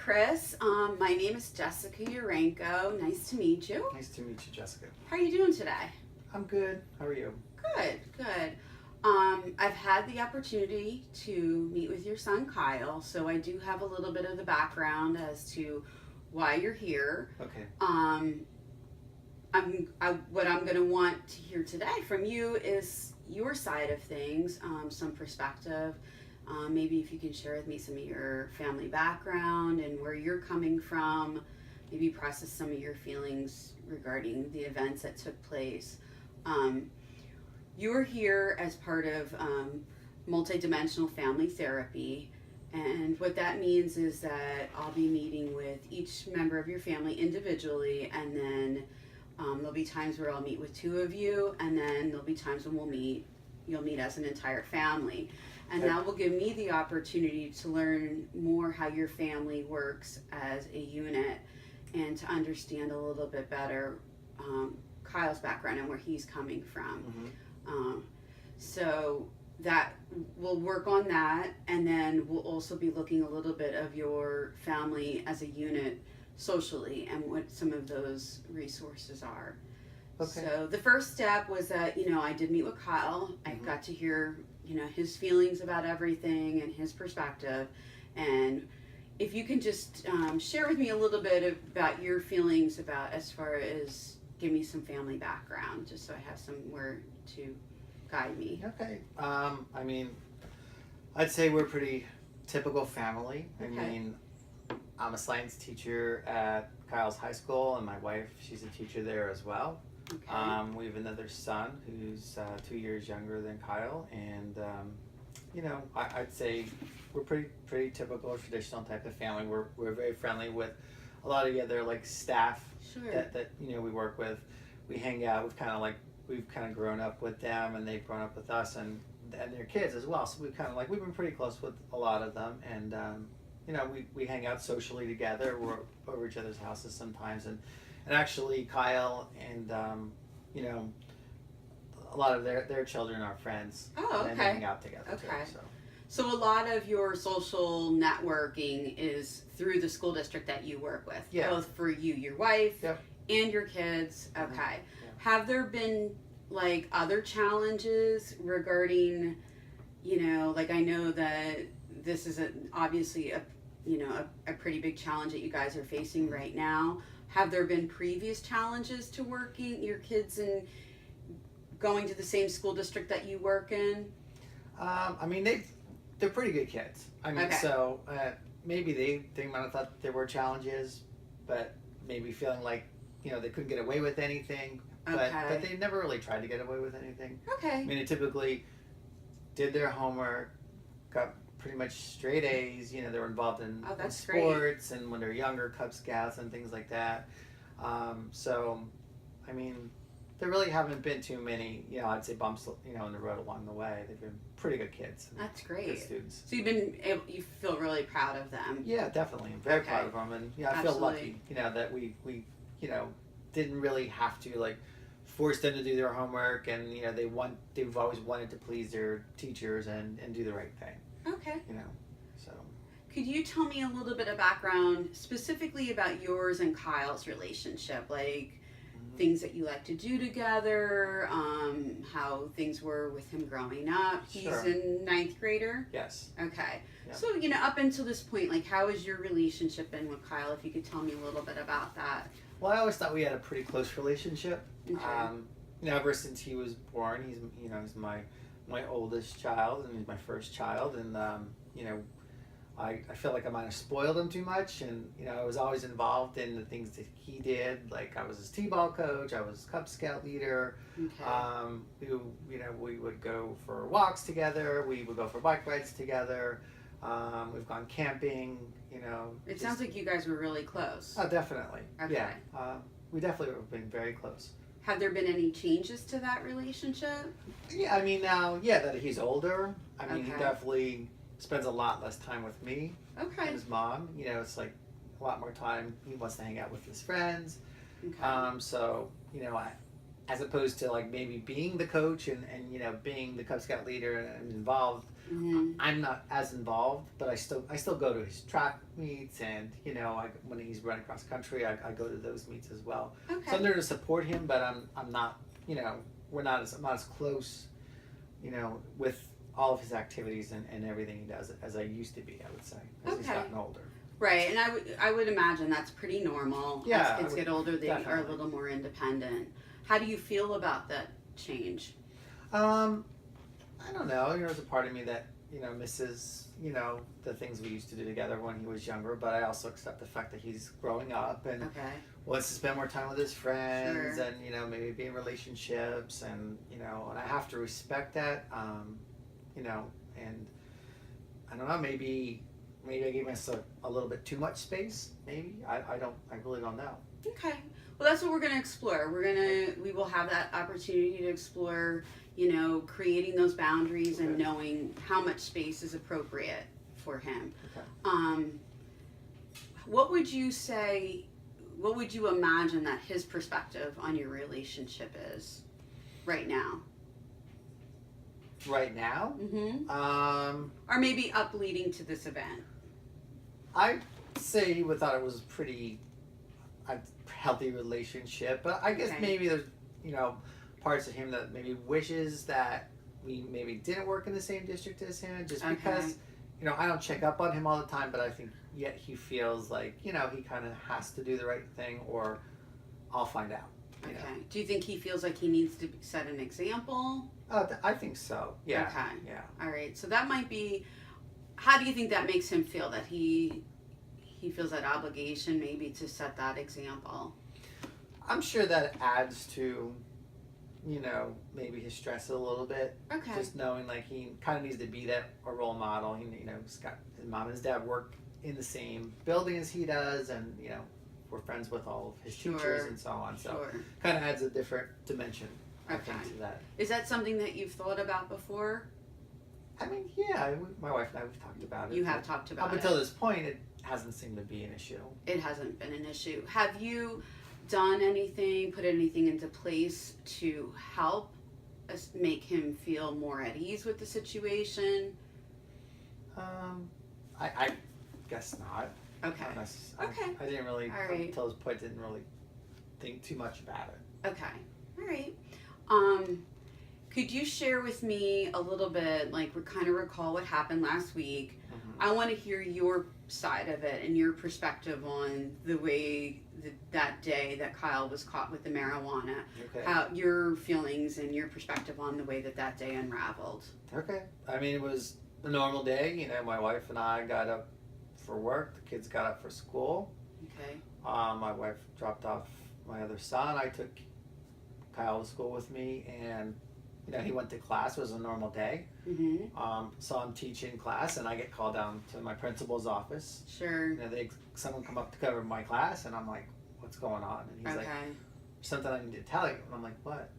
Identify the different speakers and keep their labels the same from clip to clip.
Speaker 1: Chris. My name is Jessica Urenko. Nice to meet you.
Speaker 2: Nice to meet you, Jessica.
Speaker 1: How are you doing today?
Speaker 2: I'm good. How are you?
Speaker 1: Good, good. I've had the opportunity to meet with your son Kyle, so I do have a little bit of the background as to why you're here.
Speaker 2: Okay.
Speaker 1: What I'm going to want to hear today from you is your side of things, some perspective. Maybe if you can share with me some of your family background and where you're coming from, maybe process some of your feelings regarding the events that took place. You're here as part of multidimensional family therapy, and what that means is that I'll be meeting with each member of your family individually, and then there'll be times where I'll meet with two of you, and then there'll be times when you'll meet as an entire family. And that will give me the opportunity to learn more how your family works as a unit and to understand a little bit better Kyle's background and where he's coming from.
Speaker 2: Mm-hmm.
Speaker 1: So that we'll work on that, and then we'll also be looking a little bit of your family as a unit socially and what some of those resources are.
Speaker 2: Okay.
Speaker 1: So the first step was that, I did meet with Kyle. I got to hear, his feelings about everything and his perspective. And if you can just share with me a little bit about your feelings about as far as give me some family background, just so I have somewhere to guide me.
Speaker 2: Okay. I'd say we're a pretty typical family.
Speaker 1: Okay.
Speaker 2: I'm a science teacher at Kyle's high school, and my wife, she's a teacher there as well.
Speaker 1: Okay.
Speaker 2: We have another son who's 2 years younger than Kyle, and I'd say we're pretty typical, traditional type of family. We're very friendly with a lot of the other staff
Speaker 1: Sure.
Speaker 2: that we work with. We hang out. We've kind of grown up with them, and they've grown up with us, and their kids as well. So we've been pretty close with a lot of them, and we hang out socially together. We're over each other's houses sometimes, and actually Kyle and a lot of their children are friends.
Speaker 1: Oh,
Speaker 2: And
Speaker 1: okay.
Speaker 2: they hang out together
Speaker 1: Okay.
Speaker 2: too.
Speaker 1: So a lot of your social networking is through the school district that you work with,
Speaker 2: Yeah.
Speaker 1: both for you, your wife,
Speaker 2: Yep.
Speaker 1: and your kids. Okay.
Speaker 2: Yeah.
Speaker 1: Have there been other challenges regarding, I know that this is obviously a pretty big challenge that you guys are facing right now. Have there been previous challenges to working your kids and going to the same school district that you work in?
Speaker 2: They're pretty good kids.
Speaker 1: Okay.
Speaker 2: So maybe they might have thought there were challenges, but maybe feeling like they couldn't get away with anything. But they never really tried to get away with anything.
Speaker 1: Okay.
Speaker 2: They typically did their homework, got pretty much straight A's. They were involved in
Speaker 1: That's
Speaker 2: sports, and when they're younger, Cub Scouts and things like that. There really haven't been too many, I'd say bumps, in the road along the way. They've been pretty good kids.
Speaker 1: That's great.
Speaker 2: Good students.
Speaker 1: So you feel really proud of them.
Speaker 2: Yeah, definitely. I'm very proud of them, and I feel lucky, that we didn't really have to force them to do their homework, and they've always wanted to please their teachers and do the right thing.
Speaker 1: Okay.
Speaker 2: So.
Speaker 1: Could you tell me a little bit of background specifically about yours and Kyle's relationship, things that you like to do together, how things were with him growing up?
Speaker 2: Sure.
Speaker 1: He's a ninth grader?
Speaker 2: Yes.
Speaker 1: Okay.
Speaker 2: Yeah.
Speaker 1: So, up until this point, how has your relationship been with Kyle? If you could tell me a little bit about that.
Speaker 2: Well, I always thought we had a pretty close relationship.
Speaker 1: Okay.
Speaker 2: Ever since he was born, he's my oldest child, and he's my first child, and I feel like I might have spoiled him too much, and I was always involved in the things that he did. I was his t-ball coach, I was Cub Scout leader.
Speaker 1: Okay.
Speaker 2: We would go for walks together, we would go for bike rides together. We've gone camping.
Speaker 1: It sounds like you guys were really close.
Speaker 2: Oh, definitely.
Speaker 1: Okay.
Speaker 2: Yeah. We definitely have been very close.
Speaker 1: Have there been any changes to that relationship?
Speaker 2: Yeah, now, that he's older, he
Speaker 1: Okay.
Speaker 2: definitely spends a lot less time with me
Speaker 1: Okay.
Speaker 2: and his mom. It's a lot more time. He wants to hang out with his friends.
Speaker 1: Okay.
Speaker 2: As opposed to maybe being the coach and being the Cub Scout leader and involved,
Speaker 1: Mhm.
Speaker 2: I'm not as involved, but I still go to his track meets, and you know, when he's running cross country, I go to those meets as well.
Speaker 1: Okay.
Speaker 2: So I'm there to support him, but I'm not, you know, I'm not as close, you know, with all of his activities and everything he does as I used to be. I would say as he's
Speaker 1: Okay.
Speaker 2: gotten older.
Speaker 1: Right, and I would imagine that's pretty normal.
Speaker 2: Yeah,
Speaker 1: As kids get older, they are a
Speaker 2: definitely.
Speaker 1: little more independent. How do you feel about that change?
Speaker 2: I don't know. You know, there's a part of me that, you know, misses, you know, the things we used to do together when he was younger, but I also accept the fact that he's growing up and
Speaker 1: Okay.
Speaker 2: wants to spend more time with his friends
Speaker 1: Sure.
Speaker 2: and, you know, maybe be in relationships, and, you know, and I have to respect that, you know, and I don't know, maybe I gave myself a little bit too much space, maybe. I really don't know.
Speaker 1: Okay. Well, that's what we're going to explore. We will have that opportunity to explore, you know, creating those boundaries and
Speaker 2: Okay.
Speaker 1: knowing how much space is appropriate for him.
Speaker 2: Okay.
Speaker 1: What would you say, what would you imagine that his perspective on your relationship is right now?
Speaker 2: Right now,
Speaker 1: Or maybe up leading to this event?
Speaker 2: I'd say he would thought it was pretty a healthy relationship, but I guess
Speaker 1: Okay.
Speaker 2: maybe there's, you know, parts of him that maybe wishes that we maybe didn't work in the same district as him, just
Speaker 1: Okay.
Speaker 2: because, you know, I don't check up on him all the time, but I think yet he feels like, you know, he kind of has to do the right thing, or I'll find out. You know?
Speaker 1: Okay. Do you think he feels like he needs to set an example?
Speaker 2: I think so. Yeah.
Speaker 1: Okay.
Speaker 2: Yeah.
Speaker 1: All right. So that might be. How do you think that makes him feel? That he feels that obligation, maybe, to set that example.
Speaker 2: I'm sure that adds to, you know, maybe his stress a little bit.
Speaker 1: Okay.
Speaker 2: Just knowing like he kind of needs to be that a role model. He, you know, he's got his mom and his dad work in the same building as he does, and you know, we're friends with all of his teachers
Speaker 1: Sure.
Speaker 2: and so on. So
Speaker 1: Sure.
Speaker 2: kind of adds a different dimension, I think,
Speaker 1: Okay.
Speaker 2: to that.
Speaker 1: Is that something that you've thought about before?
Speaker 2: I mean, yeah, my wife and I have talked about it.
Speaker 1: You have talked about
Speaker 2: Up
Speaker 1: it.
Speaker 2: until this point, it hasn't seemed to be an issue.
Speaker 1: It hasn't been an issue. Have you done anything, put anything into place to help us make him feel more at ease with the situation?
Speaker 2: I guess not.
Speaker 1: Okay. Okay.
Speaker 2: I didn't really,
Speaker 1: All right.
Speaker 2: until this point, didn't really think too much about it.
Speaker 1: Okay. All right. Could you share with me a little bit, like, kind of recall what happened last week?
Speaker 2: Mm-hmm.
Speaker 1: I want to hear your side of it and your perspective on the way that day that Kyle was caught with the marijuana.
Speaker 2: Okay.
Speaker 1: How your feelings and your perspective on the way that day unraveled.
Speaker 2: Okay. I mean, it was a normal day. You know, my wife and I got up for work. The kids got up for school.
Speaker 1: Okay.
Speaker 2: My wife dropped off my other son. I took Kyle to school with me, and you know, he went to class. It was a normal day.
Speaker 1: Mm-hmm.
Speaker 2: So I'm teaching class, and I get called down to my principal's office.
Speaker 1: Sure.
Speaker 2: You know, someone come up to cover my class, and I'm like, "What's going on?" And he's
Speaker 1: Okay.
Speaker 2: like, "Something I need to tell you." And I'm like, "What?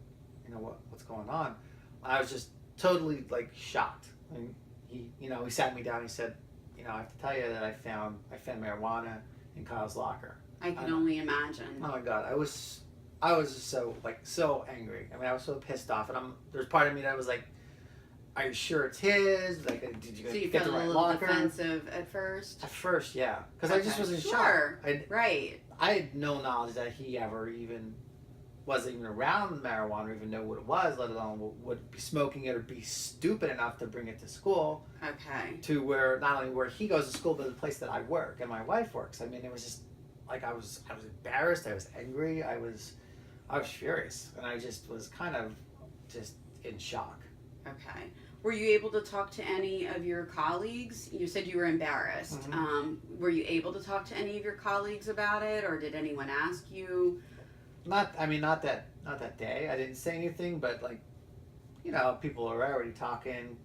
Speaker 2: You know what's going on?" I was just totally like shocked. And he sat me down. He said, "You know, I have to tell you that I found marijuana in Kyle's locker."
Speaker 1: I can only imagine.
Speaker 2: Oh my God, I was just so angry. I mean, I was so pissed off, and there's part of me that was like, "Are you sure it's his? Like, did you
Speaker 1: So you
Speaker 2: get
Speaker 1: felt
Speaker 2: the
Speaker 1: a
Speaker 2: right
Speaker 1: little
Speaker 2: locker?"
Speaker 1: defensive at first?
Speaker 2: At first, yeah, because I just
Speaker 1: Okay.
Speaker 2: was in
Speaker 1: Sure.
Speaker 2: shock.
Speaker 1: Right.
Speaker 2: I had no knowledge that he ever even was even around marijuana, or even know what it was, let alone would be smoking it or be stupid enough to bring it to school.
Speaker 1: Okay.
Speaker 2: To where not only where he goes to school, but the place that I work and my wife works. I mean, it was just like I was embarrassed. I was angry. I was furious, and I just was kind of just in shock.
Speaker 1: Okay. Were you able to talk to any of your colleagues? You said you were embarrassed.
Speaker 2: Mm-hmm.
Speaker 1: Were you able to talk to any of your colleagues about it, or did anyone ask you?
Speaker 2: Not that day. I didn't say anything, but like, you know, people are already talking.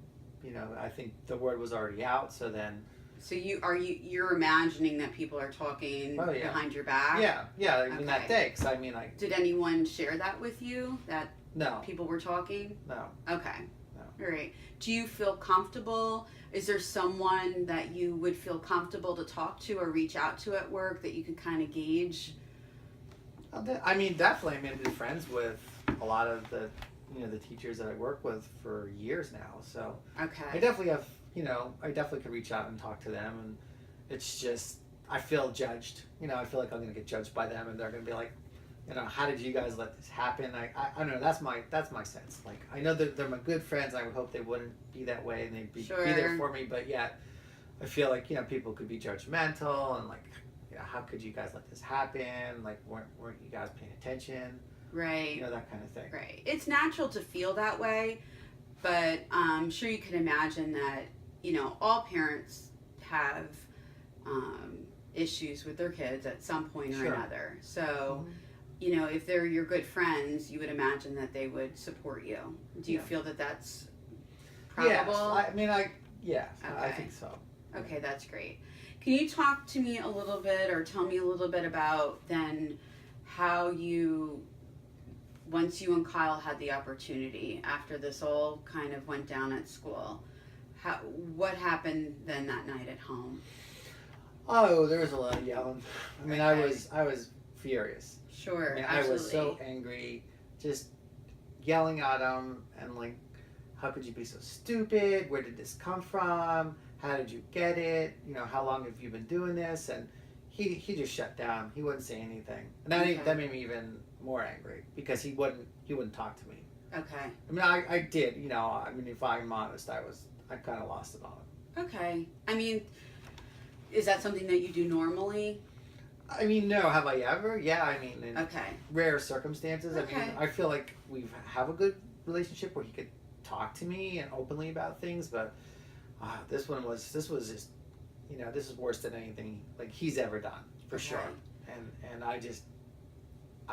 Speaker 2: You know, I think the word was already out. So then.
Speaker 1: So you're imagining that people are talking
Speaker 2: Oh, yeah.
Speaker 1: behind your back?
Speaker 2: Yeah. Even that
Speaker 1: Okay.
Speaker 2: day, because I mean,
Speaker 1: Did anyone share that with you, that
Speaker 2: no,
Speaker 1: people were talking?
Speaker 2: no.
Speaker 1: Okay.
Speaker 2: No.
Speaker 1: All right. Do you feel comfortable? Is there someone that you would feel comfortable to talk to or reach out to at work that you could kind of gauge?
Speaker 2: I mean, definitely. I mean, I've been friends with a lot of the the teachers that I work with for years now. So I
Speaker 1: Okay.
Speaker 2: definitely have, I definitely could reach out and talk to them, and it's just I feel judged. I feel like I'm gonna get judged by them, and they're gonna be like, how did you guys let this happen? I don't know. That's my sense. Like I know that they're my good friends. I would hope they wouldn't be that way and they'd be there
Speaker 1: Sure.
Speaker 2: for me. But yet, I feel like people could be judgmental and like, how could you guys let this happen? Like weren't you guys paying attention?
Speaker 1: Right.
Speaker 2: That kind of thing.
Speaker 1: Right. It's natural to feel that way, but I'm sure you can imagine that, all parents have issues with their kids at some point or
Speaker 2: Sure.
Speaker 1: another. So,
Speaker 2: Mhm.
Speaker 1: if they're your good friends, you would imagine that they would support you. Do you
Speaker 2: Yeah.
Speaker 1: feel that that's
Speaker 2: Yes,
Speaker 1: probable?
Speaker 2: I
Speaker 1: Okay.
Speaker 2: think so.
Speaker 1: Okay, that's great. Can you talk to me a little bit or tell me a little bit about then how once you and Kyle had the opportunity after this all kind of went down at school, what happened then that night at home?
Speaker 2: Oh, there was a lot of yelling. I mean,
Speaker 1: Okay.
Speaker 2: I was furious.
Speaker 1: Sure,
Speaker 2: I mean,
Speaker 1: absolutely.
Speaker 2: I was so angry, just yelling at him and like, how could you be so stupid? Where did this come from? How did you get it? How long have you been doing this? And he just shut down. He wouldn't say anything, and
Speaker 1: Okay.
Speaker 2: that made me even more angry because he wouldn't talk to me.
Speaker 1: Okay.
Speaker 2: I mean, I did. I mean, if I'm honest, I kind of lost it on him.
Speaker 1: Okay. I mean, is that something that you do normally?
Speaker 2: I mean, no, have I ever? Yeah, I mean, in
Speaker 1: Okay.
Speaker 2: rare circumstances. I
Speaker 1: Okay.
Speaker 2: mean, I feel like we have a good relationship where he could talk to me and openly about things, but this was just, this is worse than anything like he's ever done for
Speaker 1: Okay.
Speaker 2: sure. And I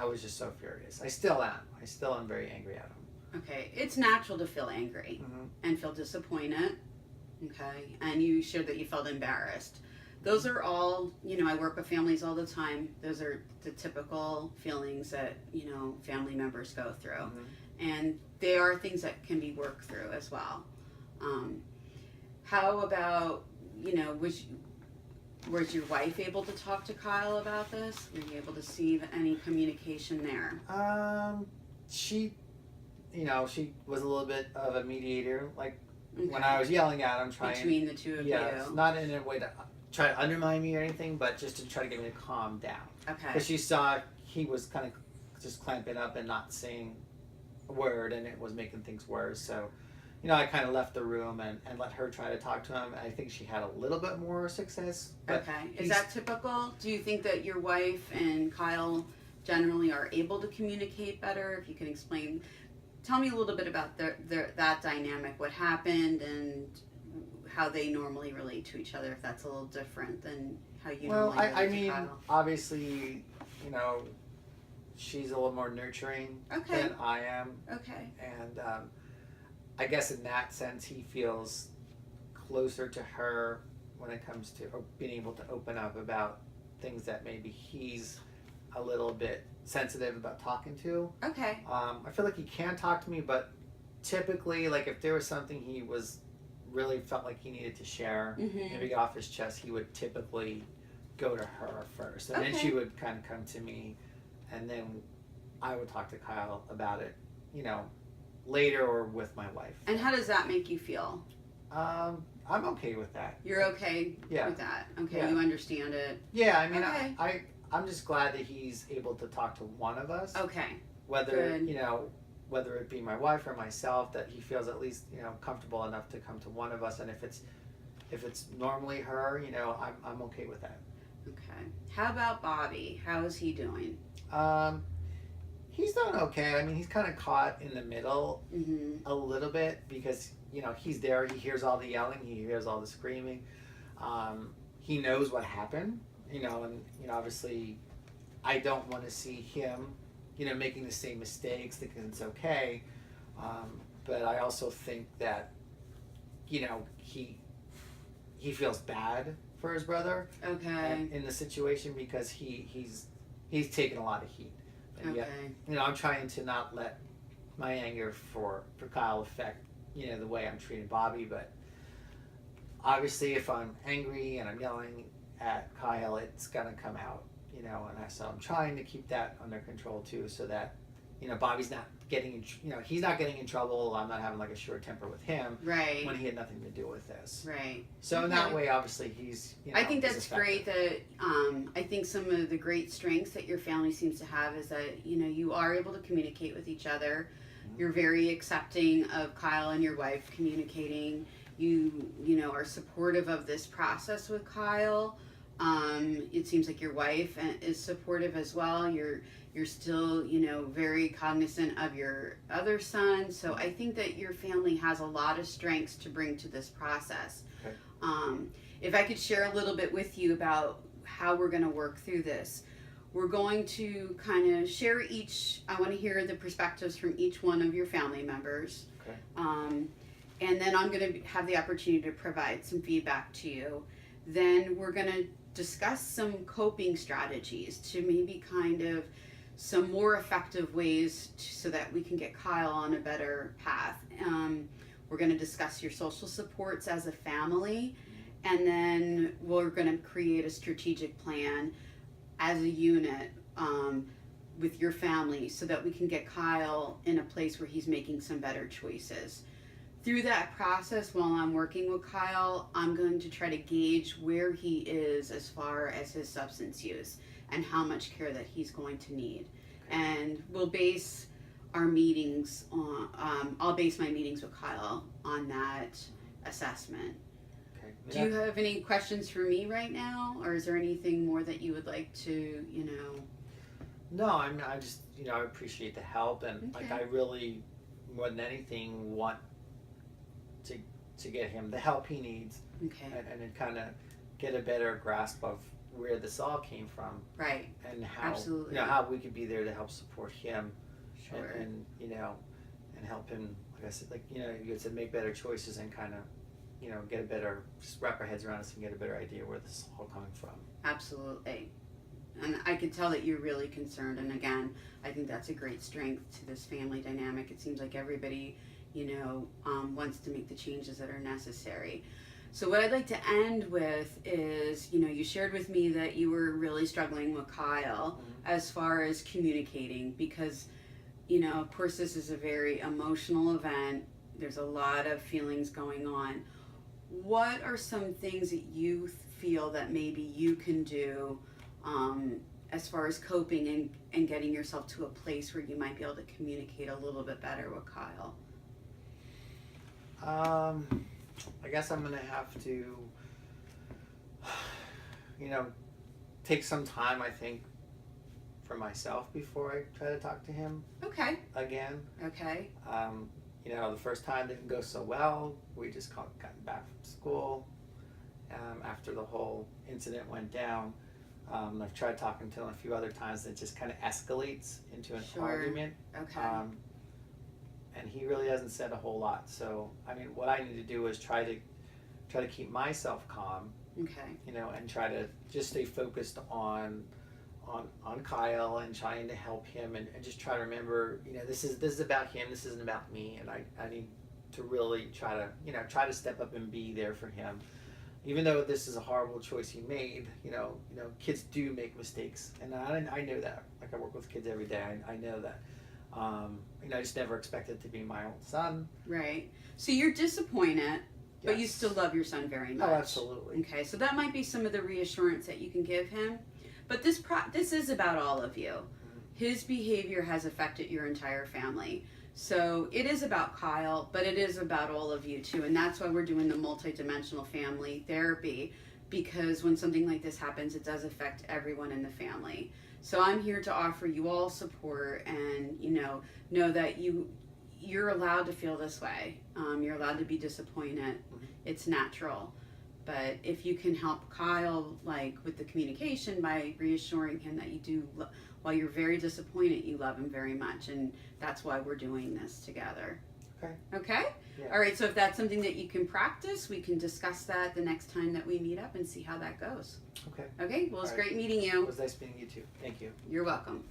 Speaker 2: was just so furious. I still am. I still am very angry at him.
Speaker 1: Okay. It's natural to feel angry
Speaker 2: Mm-hmm.
Speaker 1: and feel disappointed. Okay. And you shared that you felt embarrassed. Those are all, I work with families all the time. Those are the typical feelings that, family members go through.
Speaker 2: Mm-hmm.
Speaker 1: And they are things that can be worked through as well. How about, was your wife able to talk to Kyle about this? Were you able to see any communication there?
Speaker 2: She, she was a little bit of a mediator. Like when
Speaker 1: Okay.
Speaker 2: I was yelling at him, trying.
Speaker 1: Between the two of
Speaker 2: Yes,
Speaker 1: you?
Speaker 2: not in a way to try to undermine me or anything, but just to try to get me to calm down.
Speaker 1: Okay.
Speaker 2: Because she saw he was kind of just clamping up and not saying a word, and it was making things worse. So, I kind of left the room and let her try to talk to him. I think she had a little bit more success. But
Speaker 1: Okay. Is
Speaker 2: he's-
Speaker 1: that typical? Do you think that your wife and Kyle generally are able to communicate better? If you can explain, tell me a little bit about that dynamic, what happened, and how they normally relate to each other. If that's a little different than how you
Speaker 2: Well,
Speaker 1: normally relate
Speaker 2: I
Speaker 1: to
Speaker 2: mean,
Speaker 1: Kyle.
Speaker 2: obviously, she's a little more nurturing
Speaker 1: Okay.
Speaker 2: than I am.
Speaker 1: Okay.
Speaker 2: And I guess in that sense, he feels closer to her when it comes to being able to open up about things that maybe he's a little bit sensitive about talking to.
Speaker 1: Okay.
Speaker 2: I feel like he can talk to me, but typically, like if there was something he was really felt like he needed to share,
Speaker 1: Mm-hmm.
Speaker 2: maybe off his chest, he would typically go to her first, and then
Speaker 1: Okay.
Speaker 2: she would kind of come to me, and then I would talk to Kyle about it, later or with my wife.
Speaker 1: And how does that make you feel?
Speaker 2: I'm okay with that.
Speaker 1: You're okay
Speaker 2: Yeah.
Speaker 1: with that? Okay.
Speaker 2: Yeah.
Speaker 1: You understand it?
Speaker 2: Yeah, I mean,
Speaker 1: Okay.
Speaker 2: I'm just glad that he's able to talk to one of us,
Speaker 1: Okay.
Speaker 2: whether
Speaker 1: Good.
Speaker 2: whether it be my wife or myself, that he feels at least comfortable enough to come to one of us, and if it's normally her, I'm okay with that.
Speaker 1: Okay. How about Bobby? How is he doing?
Speaker 2: He's doing okay. I mean, he's kind of caught in the middle
Speaker 1: Mm-hmm.
Speaker 2: a little bit because he's there. He hears all the yelling. He hears all the screaming. He knows what happened. And obviously, I don't want to see him, making the same mistakes, thinking it's okay. But I also think that, he feels bad for his brother
Speaker 1: Okay.
Speaker 2: in the situation because he's taken a lot of heat. And yet,
Speaker 1: Okay.
Speaker 2: I'm trying to not let my anger for Kyle affect, the way I'm treating Bobby. But obviously, if I'm angry and I'm yelling at Kyle, it's gonna come out, and so I'm trying to keep that under control too, so that, Bobby's not getting he's not getting in trouble. I'm not having like a short temper with him
Speaker 1: Right.
Speaker 2: when he had nothing to do with this.
Speaker 1: Right.
Speaker 2: So in that way, obviously, he's.
Speaker 1: I think
Speaker 2: he's
Speaker 1: that's
Speaker 2: effective.
Speaker 1: great that I think some of the great strengths that your family seems to have is that you are able to communicate with each other. You're very accepting of Kyle and your wife communicating. You are supportive of this process with Kyle. It seems like your wife is supportive as well. You're still very cognizant of your other son. So I think that your family has a lot of strengths to bring to this process.
Speaker 2: Okay.
Speaker 1: If I could share a little bit with you about how we're going to work through this. We're going to kind of share I want to hear the perspectives from each one of your family members.
Speaker 2: Okay.
Speaker 1: And then I'm going to have the opportunity to provide some feedback to you. Then we're going to discuss some coping strategies to maybe kind of some more effective ways so that we can get Kyle on a better path. We're going to discuss your social supports as a family, and then we're going to create a strategic plan as a unit with your family so that we can get Kyle in a place where he's making some better choices. Through that process, while I'm working with Kyle, I'm going to try to gauge where he is as far as his substance use and how much care that he's going to need. And we'll base our meetings on, I'll base my meetings with Kyle on that assessment.
Speaker 2: Okay.
Speaker 1: Do you have any questions for me right now? Or is there anything more that you would like to,
Speaker 2: No, I just I appreciate the help, and
Speaker 1: Okay.
Speaker 2: like I really more than anything want to get him the help he needs,
Speaker 1: Okay.
Speaker 2: and then kind of get a better grasp of where this all came from,
Speaker 1: Right.
Speaker 2: and how
Speaker 1: Absolutely.
Speaker 2: how we could be there to help support him,
Speaker 1: Sure.
Speaker 2: and and help him, like I said, you said, make better choices and kind of get a better, just wrap our heads around this and get a better idea where this is all coming from.
Speaker 1: Absolutely. And I could tell that you're really concerned. And again, I think that's a great strength to this family dynamic. It seems like everybody, wants to make the changes that are necessary. So what I'd like to end with is, you shared with me that you were really struggling with Kyle as far as communicating because, of course, this is a very emotional event. There's a lot of feelings going on. What are some things that you feel that maybe you can do as far as coping and getting yourself to a place where you might be able to communicate a little bit better with Kyle?
Speaker 2: I guess I'm gonna have to, take some time, I think, for myself before I try to talk to him
Speaker 1: Okay.
Speaker 2: again.
Speaker 1: Okay.
Speaker 2: The first time didn't go so well. We just gotten back from school after the whole incident went down. I've tried talking to him a few other times, and it just kind of escalates into an
Speaker 1: Sure.
Speaker 2: argument.
Speaker 1: Okay.
Speaker 2: And he really hasn't said a whole lot. So, what I need to do is try to keep myself calm,
Speaker 1: Okay.
Speaker 2: and try to just stay focused on Kyle and trying to help him, and just try to remember, this is about him. This isn't about me, and I need to really try to step up and be there for him. Even though this is a horrible choice he made, kids do make mistakes, and I know that. Like I work with kids every day, I know that. I just never expected it to be my own son.
Speaker 1: Right. So you're disappointed, but you
Speaker 2: Yes.
Speaker 1: still love your son very much.
Speaker 2: Oh, absolutely.
Speaker 1: Okay, so that might be some of the reassurance that you can give him. But this is about all of you. His behavior has affected your entire family. So it is about Kyle, but it is about all of you too. And that's why we're doing the multidimensional family therapy, because when something like this happens, it does affect everyone in the family. So I'm here to offer you all support and, know that you're allowed to feel this way. You're allowed to be disappointed. It's natural. But if you can help Kyle, like with the communication by reassuring him that you do, while you're very disappointed, you love him very much. And that's why we're doing this together.
Speaker 2: Okay.
Speaker 1: Okay?
Speaker 2: Yeah.
Speaker 1: All right, so if that's something that you can practice, we can discuss that the next time that we meet up and see how that goes.
Speaker 2: Okay.
Speaker 1: Okay? Well, it's
Speaker 2: All right.
Speaker 1: great meeting
Speaker 2: It
Speaker 1: you.
Speaker 2: was nice meeting you too. Thank you.
Speaker 1: You're welcome.